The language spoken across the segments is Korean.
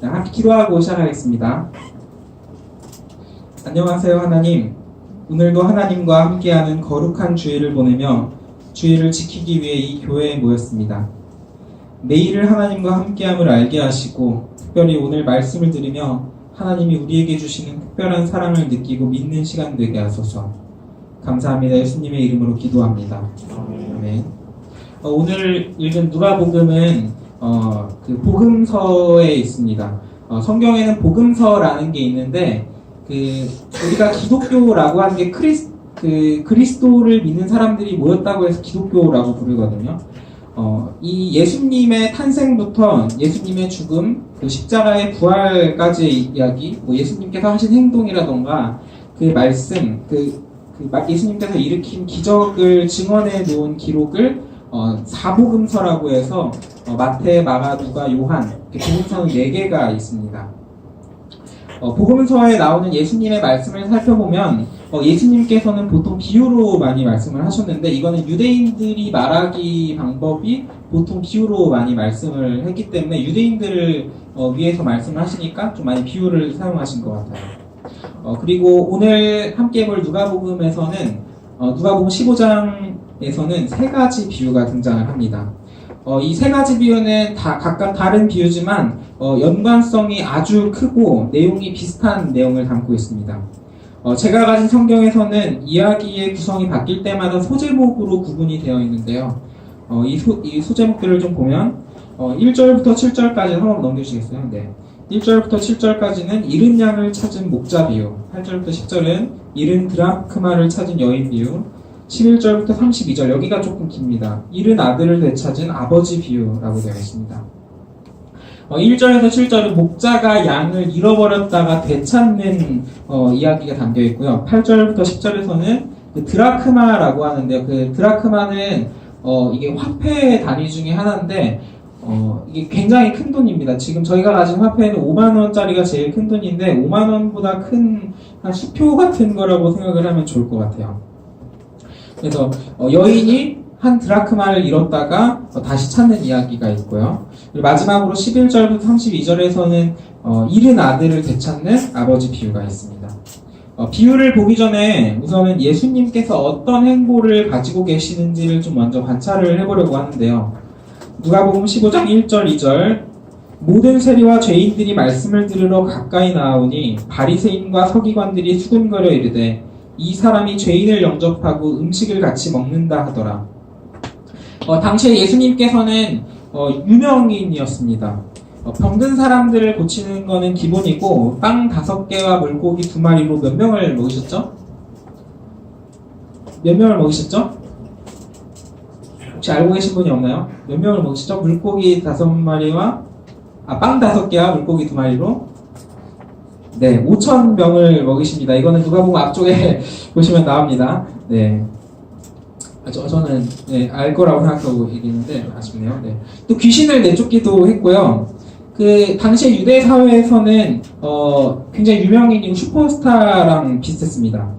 함께 기도하고 시작하겠습니다. 안녕하세요 하나님. 오늘도 하나님과 함께하는 거룩한 주일을 보내며 주일을 지키기 위해 이 교회에 모였습니다. 매일을 하나님과 함께함을 알게 하시고 특별히 오늘 말씀을 들으며 하나님이 우리에게 주시는 특별한 사랑을 느끼고 믿는 시간 되게 하소서. 감사합니다. 예수님의 이름으로 기도합니다. 아멘. 오늘 읽은 누가복음은 그 복음서에 있습니다. 성경에는 복음서라는 게 있는데 우리가 기독교라고 하는 게 그리스도를 믿는 사람들이 모였다고 해서 기독교라고 부르거든요. 이 예수님의 탄생부터 예수님의 죽음, 그 십자가의 부활까지의 이야기, 예수님께서 하신 행동이라던가 그 말씀, 예수님께서 일으킨 기적을 증언해 놓은 기록을 사복음서라고 해서 마태, 마가, 누가, 요한 복음서는 4개가 있습니다. 복음서에 나오는 예수님의 말씀을 살펴보면 예수님께서는 보통 비유로 많이 말씀을 하셨는데 이거는 유대인들이 말하기 방법이 보통 비유로 많이 말씀을 했기 때문에 유대인들을 위해서 말씀을 하시니까 좀 많이 비유를 사용하신 것 같아요. 그리고 오늘 함께 볼 누가복음에서는 누가복음 15장에서는 3가지 비유가 등장을 합니다. 이 3가지 비유는 다 각각 다른 비유지만 연관성이 아주 크고 내용이 비슷한 내용을 담고 있습니다. 제가 가진 성경에서는 이야기의 구성이 바뀔 때마다 소제목으로 구분이 되어 있는데요. 이 소제목들을 좀 보면 1절부터 7절까지 한번 넘겨주시겠어요? 네. 1절부터 7절까지는 잃은 양을 찾은 목자 비유, 8절부터 10절은 잃은 드라크마를 찾은 여인 비유, 11절부터 32절, 여기가 조금 깁니다. 잃은 아들을 되찾은 아버지 비유라고 되어 있습니다. 1절에서 7절은 목자가 양을 잃어버렸다가 되찾는 이야기가 담겨 있고요. 8절부터 10절에서는 그 드라크마라고 하는데요. 그 드라크마는 이게 화폐 단위 중에 하나인데 이게 굉장히 큰 돈입니다. 지금 저희가 가진 화폐는 5만원짜리가 제일 큰 돈인데 5만원보다 큰 한 수표 같은 거라고 생각을 하면 좋을 것 같아요. 그래서 여인이 한 드라크마를 잃었다가 다시 찾는 이야기가 있고요. 그리고 마지막으로 11절부터 32절에서는 잃은 아들을 되찾는 아버지 비유가 있습니다. 비유를 보기 전에 우선은 예수님께서 어떤 행보를 가지고 계시는지를 좀 먼저 관찰을 해보려고 하는데요. 누가복음 15장 1절 2절 모든 세리와 죄인들이 말씀을 들으러 가까이 나아오니 바리새인과 서기관들이 수군거려 이르되 이 사람이 죄인을 영접하고 음식을 같이 먹는다 하더라. 당시에 예수님께서는 유명인이었습니다. 병든 사람들을 고치는 거는 기본이고 빵 5개와 물고기 2마리로 몇 명을 먹이셨죠? 몇 명을 먹이셨죠? 혹시 알고 계신 분이 없나요? 몇 명을 먹이셨죠? 물고기 5마리와 빵 5개와 물고기 2마리로 네, 5,000명을 먹이십니다. 이거는 누가복음 앞쪽에 보시면 나옵니다. 네. 저는 네, 알 거라고 생각하고 얘기했는데 아쉽네요. 네. 또 귀신을 내쫓기도 했고요. 그 당시에 유대 사회에서는 굉장히 유명인인 슈퍼스타랑 비슷했습니다.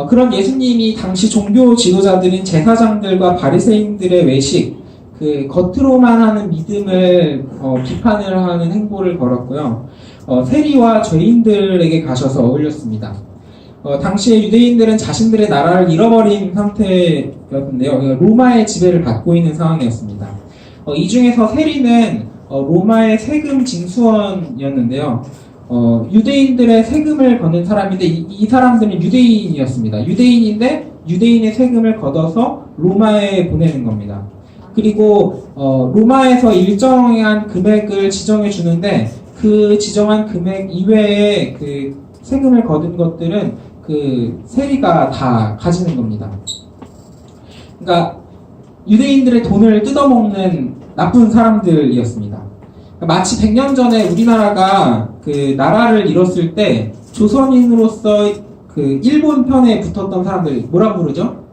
그런 예수님이 당시 종교 지도자들인 제사장들과 바리새인들의 외식, 그 겉으로만 하는 믿음을 비판을 하는 행보를 걸었고요. 세리와 죄인들에게 가셔서 어울렸습니다. 당시에 유대인들은 자신들의 나라를 잃어버린 상태였는데요. 로마의 지배를 받고 있는 상황이었습니다. 이 중에서 세리는 로마의 세금 징수원이었는데요. 유대인들의 세금을 걷는 사람인데 이 사람들은 유대인이었습니다. 유대인인데 유대인의 세금을 걷어서 로마에 보내는 겁니다. 그리고 로마에서 일정한 금액을 지정해 주는데 그 지정한 금액 이외에 그 세금을 거둔 것들은 그 세리가 다 가지는 겁니다. 그러니까 유대인들의 돈을 뜯어먹는 나쁜 사람들이었습니다. 마치 100년 전에 우리나라가 그 나라를 잃었을 때 조선인으로서 그 일본 편에 붙었던 사람들 뭐라고 부르죠?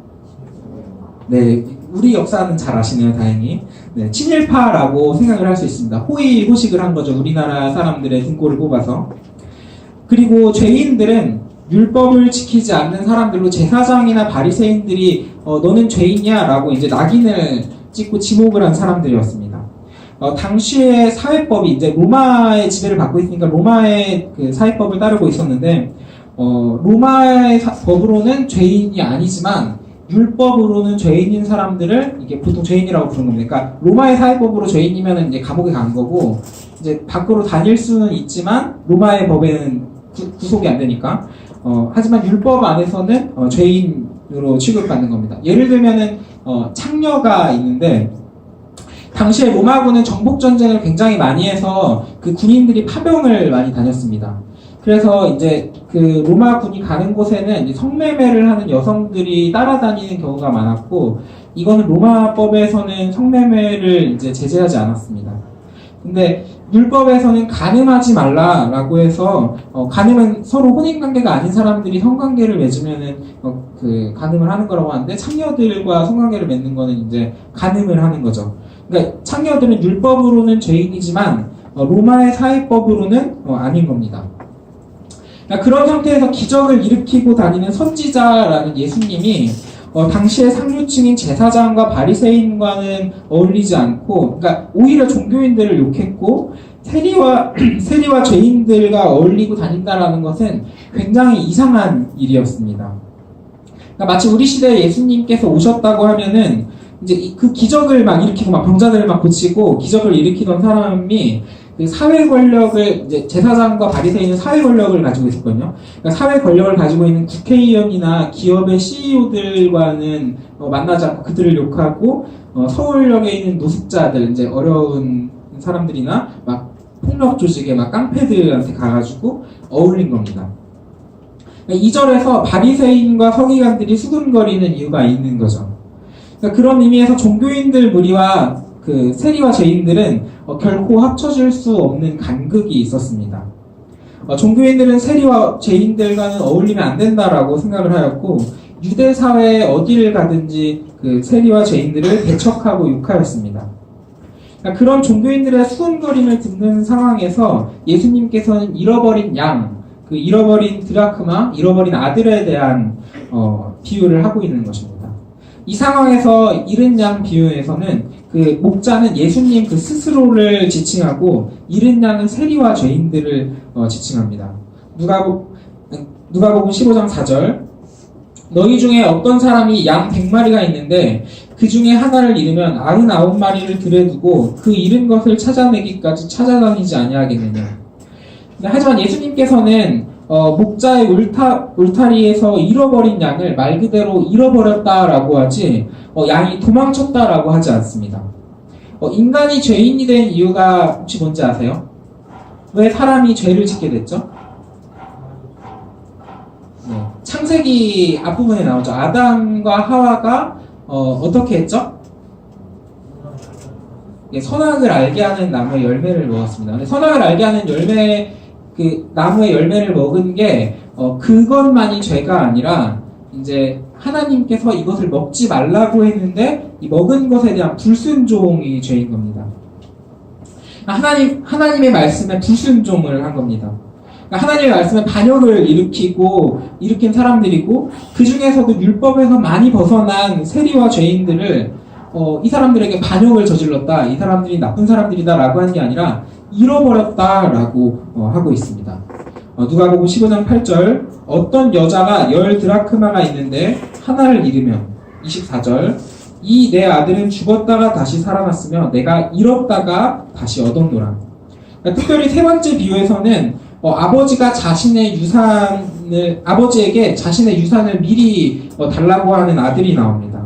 네, 우리 역사는 잘 아시네요, 다행히. 네, 친일파라고 생각을 할 수 있습니다. 호의호식을 한 거죠, 우리나라 사람들의 등골을 뽑아서. 그리고 죄인들은 율법을 지키지 않는 사람들로 제사장이나 바리새인들이 너는 죄인이야 라고 이제 낙인을 찍고 지목을 한 사람들이었습니다. 당시의 사회법이 이제 로마의 지배를 받고 있으니까 로마의 그 사회법을 따르고 있었는데, 로마의 법으로는 죄인이 아니지만 율법으로는 죄인인 사람들을 이게 보통 죄인이라고 부르는 겁니다. 그러니까 로마의 사회법으로 죄인이면 이제 감옥에 간 거고, 이제 밖으로 다닐 수는 있지만 로마의 법에는 구속이 안 되니까. 하지만 율법 안에서는 죄인으로 취급받는 겁니다. 예를 들면은 창녀가 있는데, 당시에 로마군은 정복 전쟁을 굉장히 많이 해서 그 군인들이 파병을 많이 다녔습니다. 그래서 이제 그 로마군이 가는 곳에는 이제 성매매를 하는 여성들이 따라다니는 경우가 많았고, 이거는 로마법에서는 성매매를 이제 제재하지 않았습니다. 근데 율법에서는 간음하지 말라라고 해서 간음은 서로 혼인관계가 아닌 사람들이 성관계를 맺으면은 그 간음을 하는 거라고 하는데, 창녀들과 성관계를 맺는 거는 이제 간음을 하는 거죠. 그러니까 창녀들은 율법으로는 죄인이지만 로마의 사회법으로는 아닌 겁니다. 그러니까 그런 상태에서 기적을 일으키고 다니는 선지자라는 예수님이 당시의 상류층인 제사장과 바리새인과는 어울리지 않고, 그러니까 오히려 종교인들을 욕했고, 세리와 죄인들과 어울리고 다닌다라는 것은 굉장히 이상한 일이었습니다. 그러니까 마치 우리 시대에 예수님께서 오셨다고 하면은 이제 그 기적을 막 일으키고 막 병자들을 막 고치고 기적을 일으키던 사람이 그 사회 권력을, 이제 제사장과 바리새인은 사회 권력을 가지고 있었거든요. 그러니까 사회 권력을 가지고 있는 국회의원이나 기업의 CEO들과는 만나지 않고 그들을 욕하고, 서울역에 있는 노숙자들, 이제 어려운 사람들이나 막 폭력 조직의 막 깡패들한테 가가지고 어울린 겁니다. 그러니까 2절에서 바리새인과 서기관들이 수군거리는 이유가 있는 거죠. 그러니까 그런 의미에서 종교인들 무리와 그 세리와 죄인들은 결코 합쳐질 수 없는 간극이 있었습니다. 종교인들은 세리와 죄인들과는 어울리면 안 된다라고 생각을 하였고, 유대 사회에 어디를 가든지 그 세리와 죄인들을 배척하고 욕하였습니다. 그러니까 그런 종교인들의 수군거림을 듣는 상황에서 예수님께서는 잃어버린 양, 그 잃어버린 드라크마, 잃어버린 아들에 대한 비유를 하고 있는 것입니다. 이 상황에서 잃은 양 비유에서는 그 목자는 예수님 그 스스로를 지칭하고, 잃은 양은 세리와 죄인들을 지칭합니다. 누가복음 15장 4절, 너희 중에 어떤 사람이 양 100마리가 있는데 그 중에 하나를 잃으면 99마리를 들에 두고 그 잃은 것을 찾아내기까지 찾아다니지 아니하겠느냐. 하지만 예수님께서는 목자의 울타리에서 잃어버린 양을 말 그대로 잃어버렸다라고 하지, 양이 도망쳤다라고 하지 않습니다. 인간이 죄인이 된 이유가 혹시 뭔지 아세요? 왜 사람이 죄를 짓게 됐죠? 네, 창세기 앞부분에 나오죠. 아담과 하와가 어떻게 했죠? 네, 선악을 알게 하는 나무의 열매를 먹었습니다. 근데 선악을 알게 하는 그 나무의 열매를 먹은 게 그것만이 죄가 아니라, 이제 하나님께서 이것을 먹지 말라고 했는데 이 먹은 것에 대한 불순종이 죄인 겁니다. 하나님의 말씀에 불순종을 한 겁니다. 하나님의 말씀에 반역을 일으킨 사람들이고, 그 중에서도 율법에서 많이 벗어난 세리와 죄인들을 이 사람들에게 반역을 저질렀다, 이 사람들이 나쁜 사람들이다라고 하는 게 아니라 잃어버렸다라고 하고 있습니다. 누가복음 15장 8절, 어떤 여자가 10 드라크마가 있는데 하나를 잃으면, 24절, 이 내 아들은 죽었다가 다시 살아났으며 내가 잃었다가 다시 얻었노라. 그러니까 특별히 세 번째 비유에서는 아버지에게 자신의 유산을 미리 달라고 하는 아들이 나옵니다.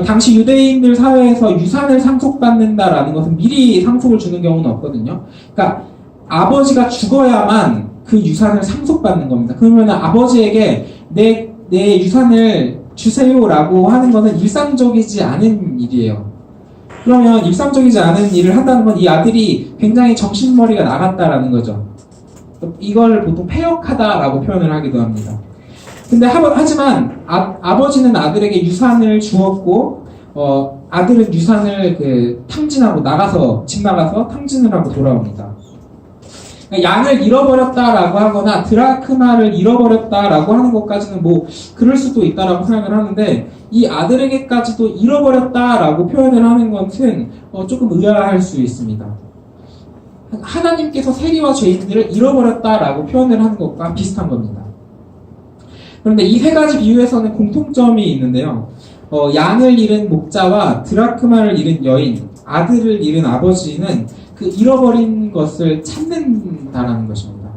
당시 유대인들 사회에서 유산을 상속받는다라는 것은 미리 상속을 주는 경우는 없거든요. 그러니까 아버지가 죽어야만 그 유산을 상속받는 겁니다. 그러면 아버지에게 내 유산을 주세요라고 하는 것은 일상적이지 않은 일이에요. 그러면 일상적이지 않은 일을 한다는 건 이 아들이 굉장히 정신머리가 나갔다라는 거죠. 이걸 보통 패역하다라고 표현을 하기도 합니다. 근데 하지만 아버지는 아들에게 유산을 주었고, 아들은 유산을 집 나가서 탕진을 하고 돌아옵니다. 그러니까 양을 잃어버렸다라고 하거나 드라크마를 잃어버렸다라고 하는 것까지는 뭐 그럴 수도 있다라고 생각을 하는데, 이 아들에게까지도 잃어버렸다라고 표현을 하는 것은 조금 의아할 수 있습니다. 하나님께서 세리와 죄인들을 잃어버렸다라고 표현을 하는 것과 비슷한 겁니다. 그런데 이 세 가지 비유에서는 공통점이 있는데요. 양을 잃은 목자와 드라크마를 잃은 여인, 아들을 잃은 아버지는 그 잃어버린 것을 찾는다라는 것입니다.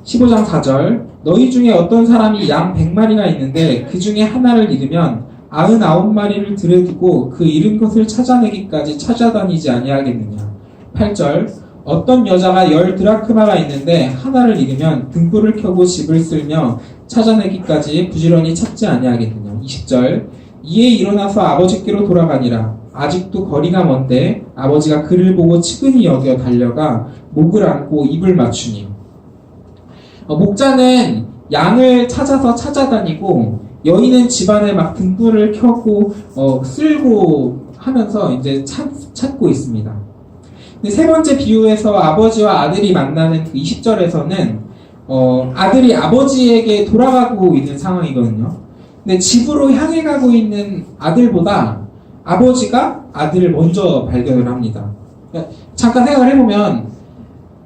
15장 4절, 너희 중에 어떤 사람이 양 100마리가 있는데 그 중에 하나를 잃으면 99마리를 들여두고 그 잃은 것을 찾아내기까지 찾아다니지 아니하겠느냐. 8절, 어떤 여자가 10 드라크마가 있는데 하나를 잃으면 등불을 켜고 집을 쓸며 찾아내기까지 부지런히 찾지 아니하겠느냐. 20절, 이에 일어나서 아버지께로 돌아가니라. 아직도 거리가 먼데 아버지가 그를 보고 측은히 여겨 달려가 목을 안고 입을 맞추니. 목자는 양을 찾아서 찾아다니고, 여인은 집안에 막 등불을 켜고 쓸고 하면서 이제 찾고 있습니다. 근데 세 번째 비유에서 아버지와 아들이 만나는 그 20절에서는 아들이 아버지에게 돌아가고 있는 상황이거든요. 근데 집으로 향해 가고 있는 아들보다 아버지가 아들을 먼저 발견을 합니다. 그러니까 잠깐 생각을 해보면,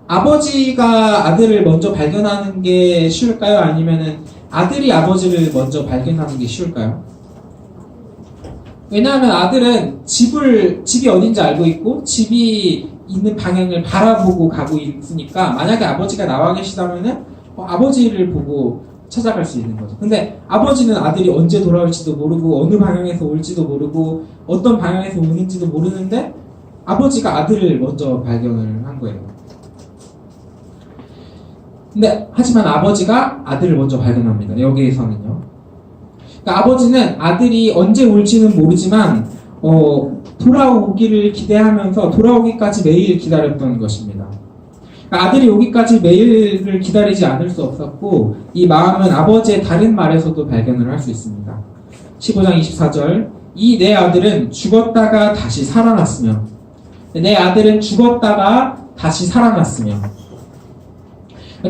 아버지가 아들을 먼저 발견하는 게 쉬울까요? 아니면은 아들이 아버지를 먼저 발견하는 게 쉬울까요? 왜냐하면 아들은 집이 어딘지 알고 있고 집이 있는 방향을 바라보고 가고 있으니까, 만약에 아버지가 나와 계시다면은 아버지를 보고 찾아갈 수 있는 거죠. 근데 아버지는 아들이 언제 돌아올지도 모르고 어느 방향에서 올지도 모르고 어떤 방향에서 오는지도 모르는데 아버지가 아들을 먼저 발견을 한 거예요. 근데 하지만 아버지가 아들을 먼저 발견합니다. 여기에서는요. 그러니까 아버지는 아들이 언제 올지는 모르지만 돌아오기를 기대하면서 돌아오기까지 매일 기다렸던 것입니다. 그러니까 아들이 오기까지 매일을 기다리지 않을 수 없었고, 이 마음은 아버지의 다른 말에서도 발견을 할 수 있습니다. 15장 24절, 이 내 아들은 죽었다가 다시 살아났으며, 내 아들은 죽었다가 다시 살아났으며.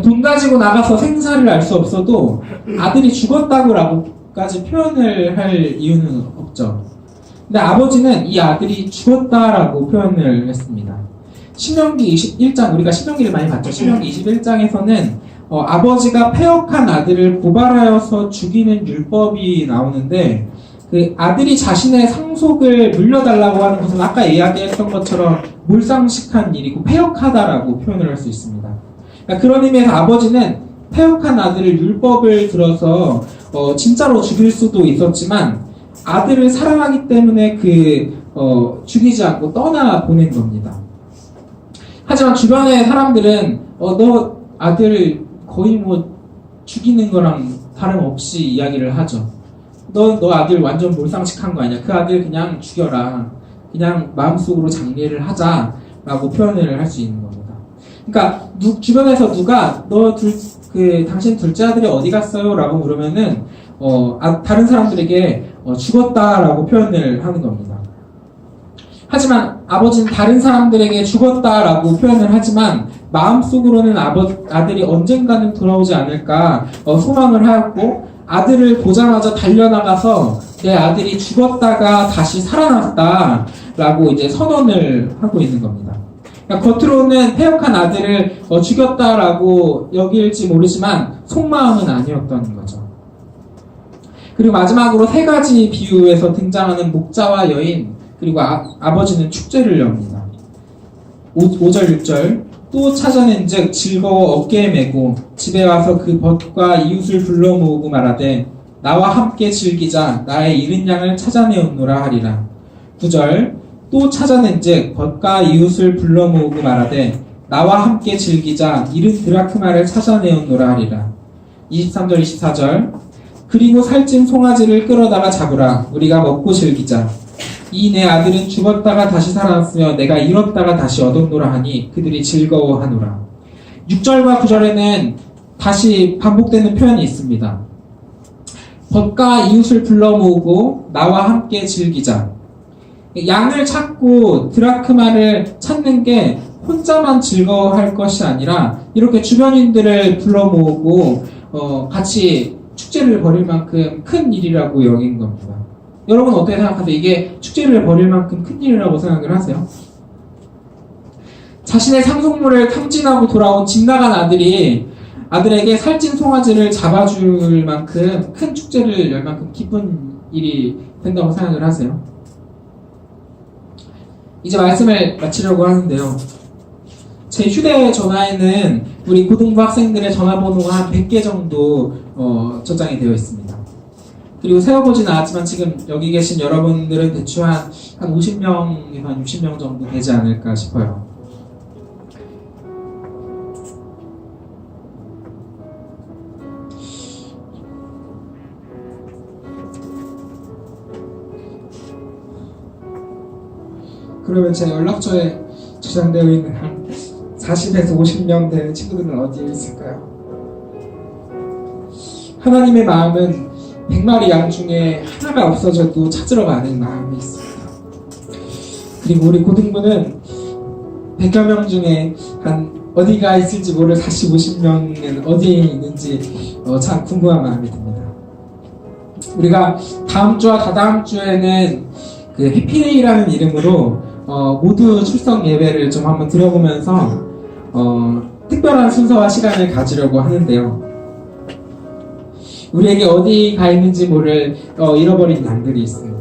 돈 가지고 나가서 생사를 알 수 없어도 아들이 죽었다고까지 표현을 할 이유는 없죠. 근데 아버지는 이 아들이 죽었다라고 표현을 했습니다. 신명기 21장, 우리가 신명기를 많이 봤죠. 신명기 21장에서는 아버지가 패역한 아들을 고발하여서 죽이는 율법이 나오는데, 그 아들이 자신의 상속을 물려달라고 하는 것은 아까 이야기했던 것처럼 몰상식한 일이고 패역하다라고 표현을 할 수 있습니다. 그러니까 그런 의미에서 아버지는 패역한 아들을 율법을 들어서 진짜로 죽일 수도 있었지만, 아들을 사랑하기 때문에 죽이지 않고 떠나 보낸 겁니다. 하지만 주변의 사람들은 너 아들 거의 뭐 죽이는 거랑 다름없이 이야기를 하죠. 너 아들 완전 몰상식한 거 아니야. 그 아들 그냥 죽여라. 그냥 마음속으로 장례를 하자라고 표현을 할 수 있는 겁니다. 그러니까 주변에서 누가 당신 둘째 아들이 어디 갔어요? 라고 물으면은 다른 사람들에게 죽었다라고 표현을 하는 겁니다. 하지만 아버지는 다른 사람들에게 죽었다라고 표현을 하지만 마음속으로는 아들이 언젠가는 돌아오지 않을까 소망을 하였고, 아들을 보자마자 달려나가서 내 아들이 죽었다가 다시 살아났다라고 이제 선언을 하고 있는 겁니다. 그러니까 겉으로는 패역한 아들을 죽였다라고 여길지 모르지만 속마음은 아니었던 거죠. 그리고 마지막으로 세 가지 비유에서 등장하는 목자와 여인, 그리고 아버지는 축제를 엽니다. 5절 6절, 또 찾아낸즉 즐거워 어깨에 메고 집에 와서 그 벗과 이웃을 불러 모으고 말하되 나와 함께 즐기자 나의 잃은 양을 찾아내었노라 하리라. 9절, 또 찾아낸즉 벗과 이웃을 불러 모으고 말하되 나와 함께 즐기자 잃은 드라크마를 찾아내었노라 하리라. 23절 24절, 그리고 살찐 송아지를 끌어다가 잡으라. 우리가 먹고 즐기자. 이 내 아들은 죽었다가 다시 살아났으며 내가 잃었다가 다시 얻었노라 하니 그들이 즐거워하노라. 6절과 9절에는 다시 반복되는 표현이 있습니다. 벗과 이웃을 불러 모으고 나와 함께 즐기자. 양을 찾고 드라크마를 찾는 게 혼자만 즐거워할 것이 아니라 이렇게 주변인들을 불러 모으고 같이 축제를 벌일 만큼 큰 일이라고 여긴 겁니다. 여러분 어떻게 생각하세요? 이게 축제를 벌일 만큼 큰 일이라고 생각을 하세요? 자신의 상속물을 탕진하고 돌아온 집 나간 아들에게 살찐 송아지를 잡아줄 만큼 큰 축제를 열 만큼 기쁜 일이 된다고 생각을 하세요? 이제 말씀을 마치려고 하는데요. 제 휴대전화에는 우리 고등부 학생들의 전화번호가 한 100개 정도 저장이 되어 있습니다. 그리고 세어보진 않았지만 지금 여기 계신 여러분들은 대충 한 50명에서 한 60명 정도 되지 않을까 싶어요. 그러면 제 연락처에 저장되어 있는 한 40에서 50명 되는 친구들은 어디에 있을까요? 하나님의 마음은 100마리 양 중에 하나가 없어져도 찾으러 가는 마음이 있습니다. 그리고 우리 고등부는 100여 명 중에 한 어디가 있을지 모를 40, 50명은 어디에 있는지 참 궁금한 마음이 듭니다. 우리가 다음 주와 다다음 주에는 그 해피데이라는 이름으로 모두 출석 예배를 좀 한번 드려보면서 특별한 순서와 시간을 가지려고 하는데요. 우리에게 어디 가 있는지 모를 잃어버린 양들이 있습니다.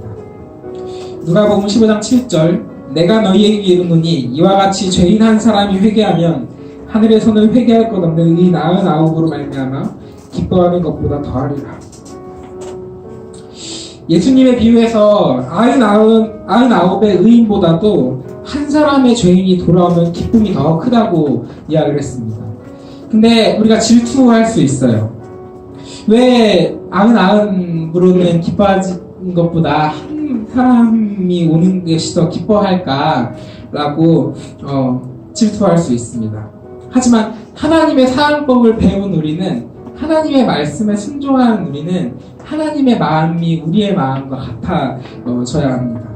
누가복음 15장 7절 내가 너희에게 이르노니 이와 같이 죄인 한 사람이 회개하면 하늘에서는 회개할 것 없는 이 99으로 말미암아 기뻐하는 것보다 더하리라. 예수님의 비유에서 99의 의인보다도 한 사람의 죄인이 돌아오면 기쁨이 더 크다고 이야기를 했습니다. 근데 우리가 질투할 수 있어요. 왜 99으로는 기뻐하는 것보다 한 사람이 오는 것이 더 기뻐할까라고 질투할 수 있습니다. 하지만 하나님의 사랑법을 배운 우리는, 하나님의 말씀에 순종하는 우리는 하나님의 마음이 우리의 마음과 같아져야 합니다.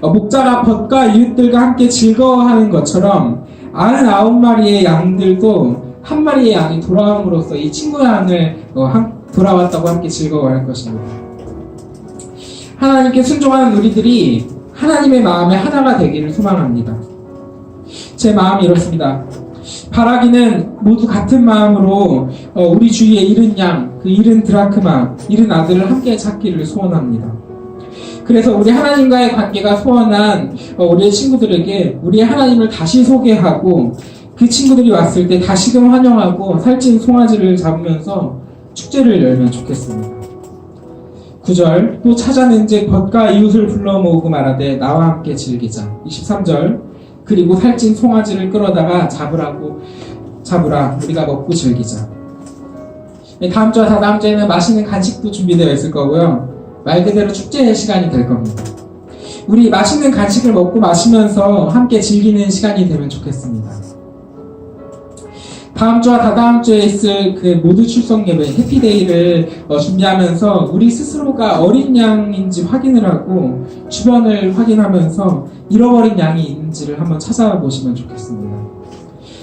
목자가 벗과 이웃들과 함께 즐거워하는 것처럼 99마리의 양들도 한 마리의 양이 돌아옴으로써 이 친구 양을 돌아왔다고 함께 즐거워할 것입니다. 하나님께 순종하는 우리들이 하나님의 마음에 하나가 되기를 소망합니다. 제 마음이 이렇습니다. 바라기는 모두 같은 마음으로 우리 주위에 잃은 양, 그 잃은 드라크마, 잃은 아들을 함께 찾기를 소원합니다. 그래서 우리 하나님과의 관계가 소원한 우리의 친구들에게 우리의 하나님을 다시 소개하고 그 친구들이 왔을 때 다시금 환영하고 살찐 송아지를 잡으면서 축제를 열면 좋겠습니다. 9절 또 찾아낸즉 벗과 이웃을 불러 모으고 말하되 나와 함께 즐기자. 23절 그리고 살찐 송아지를 끌어다가 잡으라 우리가 먹고 즐기자. 다음 주와 다다음 주에는 맛있는 간식도 준비되어 있을 거고요. 말 그대로 축제의 시간이 될 겁니다. 우리 맛있는 간식을 먹고 마시면서 함께 즐기는 시간이 되면 좋겠습니다. 다음 주와 다다음 주에 있을 그 모두 출석 예배 해피데이를 준비하면서 우리 스스로가 어린 양인지 확인을 하고 주변을 확인하면서 잃어버린 양이 있는지를 한번 찾아보시면 좋겠습니다.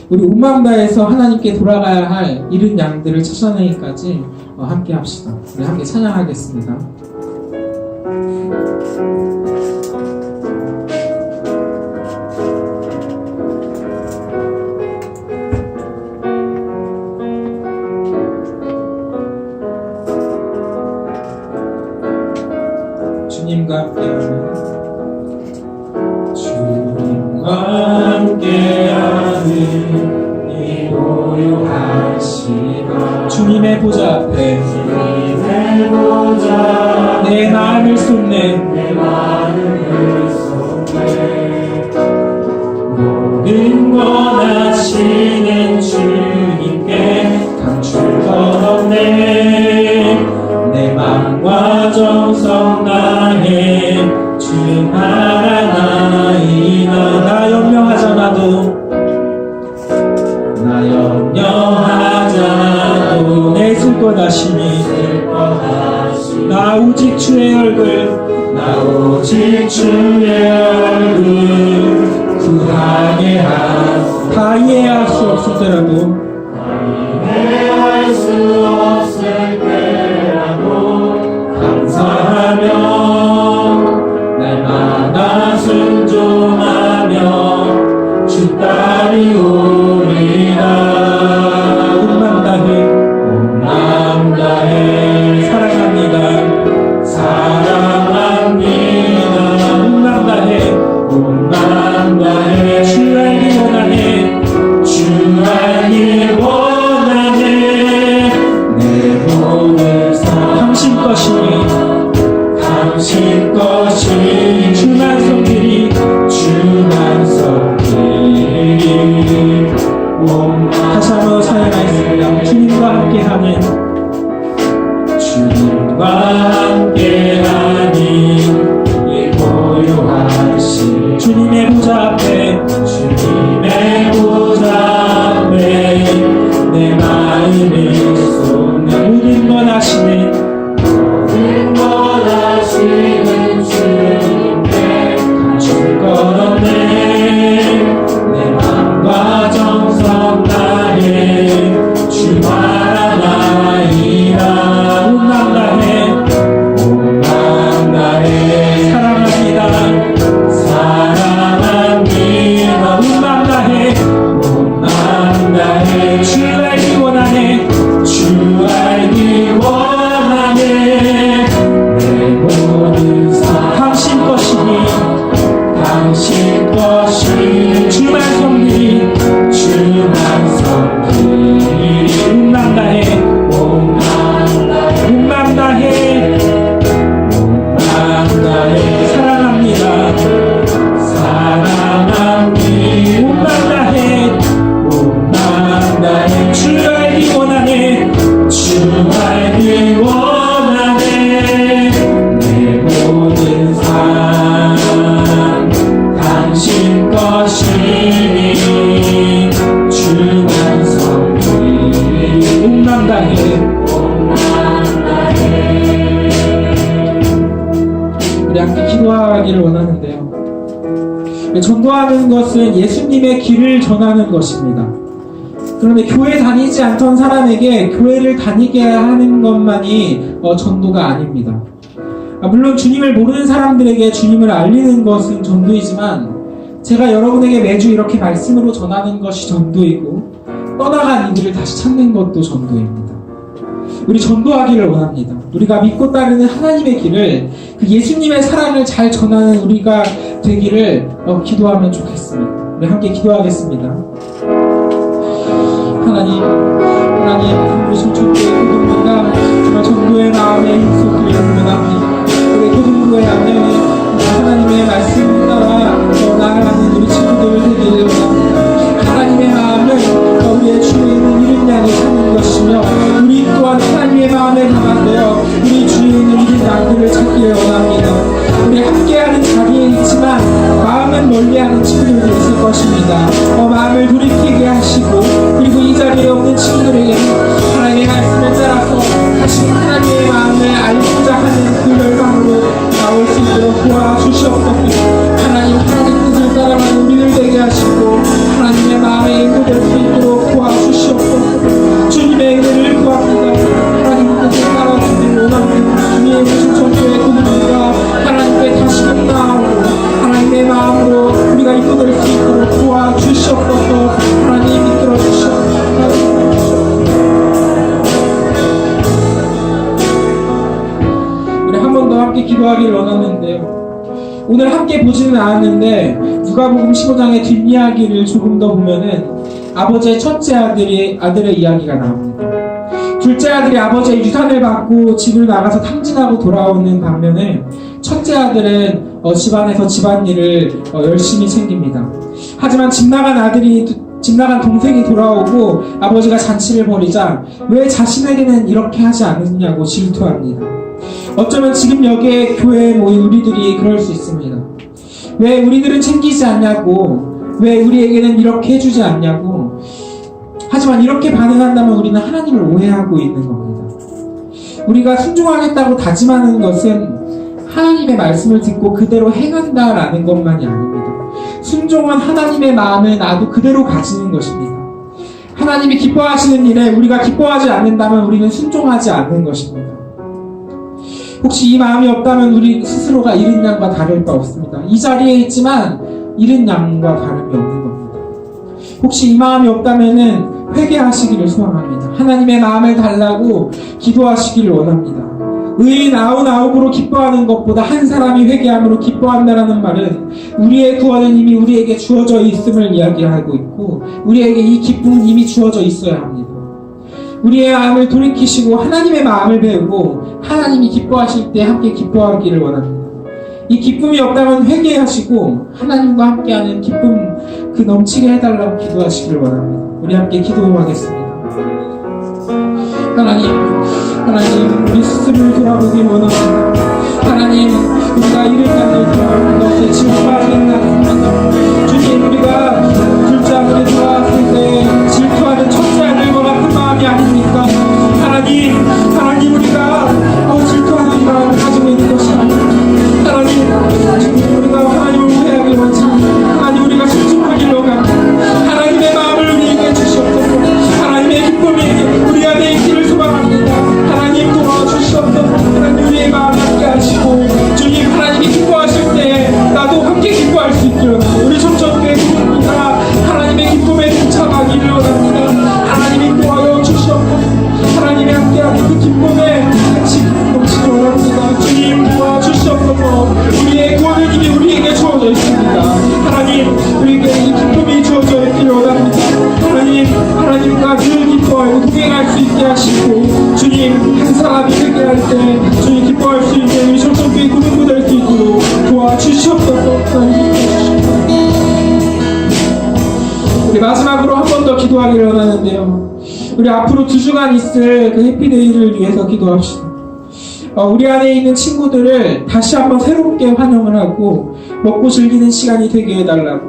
우리 온 마음 다해서 하나님께 돌아가야 할 잃은 양들을 찾아내기까지 함께 합시다. 우리 함께 찬양하겠습니다. 주님과 함께하는 이 고요한 시간 주님의 보좌 앞에 내 마음을 쏟네 모든 원하시는 주님께 감출 것 없네 내 맘과 정성 다해 주 바라나이다. 나 염려하잖아도 내 슬퍼 다시니 나 오직 주의 얼굴 구하게 하소서. 다 이해할 수 없을 때라도 이해할 수 없을 때라도 감사하며 날마다 순종하며 주 따르오리라. 온 마음 다해 온 마음 다해 사랑합니다. 사랑합니다. 온 마음 다해 온 마음 다해 주 알기 원하네. 주 알기 원하네. 내 모든 삶 당신 것이니 당신 것이 주만 섬기리. 주만 섬기리. 온 다시 한번 사용하겠습니다. 주님과 함께하는 주님과 함께하니 이 고요하신 주님의 보좌 앞에 주님의 보좌 앞에 내 마음을 쏟는 모든 것 아시는 모든 것 아시는 주님께 감출 것 없네. 내 맘과 정성 다해 주 바라나이다. 온 마음 다해 온 마음 다해 사랑합니다. 사랑합니다. 온 마음 다해 온 마음 다해 주 알기 원하네. 주 알기 원하네. 내 모든 삶 당신 것이니 당신 것이 주만 섬기리. 주만 섬기리. 온 마음 다해 온 마음 다해 온 마음 다해 온 마음 다해 사랑합니다. 사랑합니다. 온 마음 다해 온 마음 다해 주 알기 원하네. 주 알기 원하네. 내 모든 삶 당신 것이니 주만 섬기리. 온 마음 다해 온 마음 다해 우리 함께 기도하기를 원하는데요. 전도하는 것은 예수님의 길을 전하는 것입니다. 그런데 교회 다니지 않던 사람에게 교회를 다니게 하는 것만이 전도가 아닙니다. 물론 주님을 모르는 사람들에게 주님을 알리는 것은 전도이지만 제가 여러분에게 매주 이렇게 말씀으로 전하는 것이 전도이고 떠나간 이들을 다시 찾는 것도 전도입니다. 우리 전도하기를 원합니다. 우리가 믿고 따르는 하나님의 길을 그 예수님의 사랑을 잘 전하는 우리가 되기를 기도하면 좋겠습니다. 우리 함께 기도하겠습니다. 하나님 부르신 주께 고등부가 정말 전도의 마음에 힘쏟기를 원합니다. 우리 고등부의 안에 하나님의 말씀 따라 나아가는 우리 친구들 되기를 원합니다. 하나님의 마음을 우리의 주에 있는 이른 양을 찾는 것이며 우리 또한 하나님의 마음에 강한되어 우리 주에 있는 이른 양들을 찾기를 원합니다. 우리 함께하는 자리에 있지만 마음은 멀리하는 친구들도 있을 것입니다. 마음을 돌이키게 하시고 그리고 이 자리에 없는 친구들에게 하나님의 말씀을 따라서 다시 하나님의 마음을 알고자 하는 그 열망으로 나올 수 있도록 도와주시옵소서. 하나님 뜻을 따라가는 우리들 되게 하시고 하나님의 마음에 인도될 수 있도록 도와주시옵소서. 주님의 은혜를 구합니다. 하나님 뜻을 따라주기를 원합니다. 주님의 신천교회 그분과 하나님께 다시금 나아오고 하나님의 마음으로 우리가 인도될 수 있도록 도와주시옵소서. 하나님 이끌어 주시옵소서. 우리 한 번 더 함께 기도하기를 원하는데요. 오늘 함께 보지는 않았는데 누가복음 15장의 뒷이야기를 조금 더 보면은 아버지의 첫째 아들의 이야기가 나옵니다. 둘째 아들이 아버지의 유산을 받고 집을 나가서 탕진하고 돌아오는 반면에 첫째 아들은 집안에서 집안일을 열심히 챙깁니다. 하지만 집 나간 동생이 돌아오고 아버지가 잔치를 벌이자 왜 자신에게는 이렇게 하지 않느냐고 질투합니다. 어쩌면 지금 여기에 교회에 모인 우리들이 그럴 수 있습니다. 왜 우리들은 챙기지 않냐고, 왜 우리에게는 이렇게 해주지 않냐고. 하지만 이렇게 반응한다면 우리는 하나님을 오해하고 있는 겁니다. 우리가 순종하겠다고 다짐하는 것은 하나님의 말씀을 듣고 그대로 행한다라는 것만이 아닙니다. 순종한 하나님의 마음을 나도 그대로 가지는 것입니다. 하나님이 기뻐하시는 일에 우리가 기뻐하지 않는다면 우리는 순종하지 않는 것입니다. 혹시 이 마음이 없다면 우리 스스로가 잃은 양과 다를 바 없습니다. 이 자리에 있지만 잃은 양과 다름이 없는 겁니다. 혹시 이 마음이 없다면 회개하시기를 소망합니다. 하나님의 마음을 달라고 기도하시기를 원합니다. 의인 아웃아웃으로 기뻐하는 것보다 한 사람이 회개함으로 기뻐한다라는 말은 우리의 구원은 이미 우리에게 주어져 있음을 이야기하고 있고 우리에게 이 기쁨은 이미 주어져 있어야 합니다. 우리의 마음을 돌이키시고 하나님의 마음을 배우고 하나님이 기뻐하실 때 함께 기뻐하기를 원합니다. 이 기쁨이 없다면 회개하시고 하나님과 함께하는 기쁨 그 넘치게 해달라고 기도하시기를 원합니다. 우리 함께 기도하겠습니다. 하나님, 우리 스스로를 돌아보기 원합니다. 하나님, 우리가 이를 향해 돌아가는 것에 질투하는 날입니다. 주님, 우리가 둘째 아들에 돌아왔을 때 질투하는 첫째 아들과 같은 마음이 아닙니까? 하나님, 우리가 질투하는 마음을 가지고 있는 것이 아닙니다. 하나님, 우리가 하나님을 오해하기 원합니다. 하나님, 우리가 실증하기를 원합니다. 하나님의 마음을 우리에게 주시옵소서. 하나님의 기쁨이 우리 안에 있기를 소망합니다. 하나님 도와주시옵소서. 하나님 우리의 마음 함께 하시고 주님 하나님이 기뻐하실 때 나도 함께 기뻐할 수 있기를 우리 청천교회 부릅니다. 하나님의 기쁨에 동참하기를 원합니다. 하나님이 도와여 주시옵소서. 하나님이 함께하는 그 기쁨에 같이 넘치기를 원합니다. 주님 도와주시옵소서. 우리의 구원은 이미 우리에게 주어져 있습니다. 하나님 우리에게 이 기쁨이 주어져 있기를 원합니다. 하나님과 늘 기뻐하고 동행할 수 있게 하시고 주님 한 사람이 회개할 때 주님 기뻐할 수 있게 우리 청천교회 구름이 될 수 있도록 도와주시옵소서. 우리 마지막으로 한 번 더 기도하기를 원하는데요. 우리 앞으로 2주간 있을 그 해피데이를 위해서 기도합시다. 우리 안에 있는 친구들을 다시 한번 새롭게 환영을 하고 먹고 즐기는 시간이 되게 해달라고,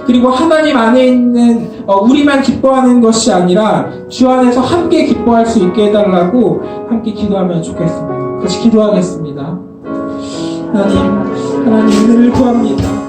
그리고 하나님 안에 있는 우리만 기뻐하는 것이 아니라 주 안에서 함께 기뻐할 수 있게 해달라고 함께 기도하면 좋겠습니다. 같이 기도하겠습니다. 하나님 은혜를 구합니다.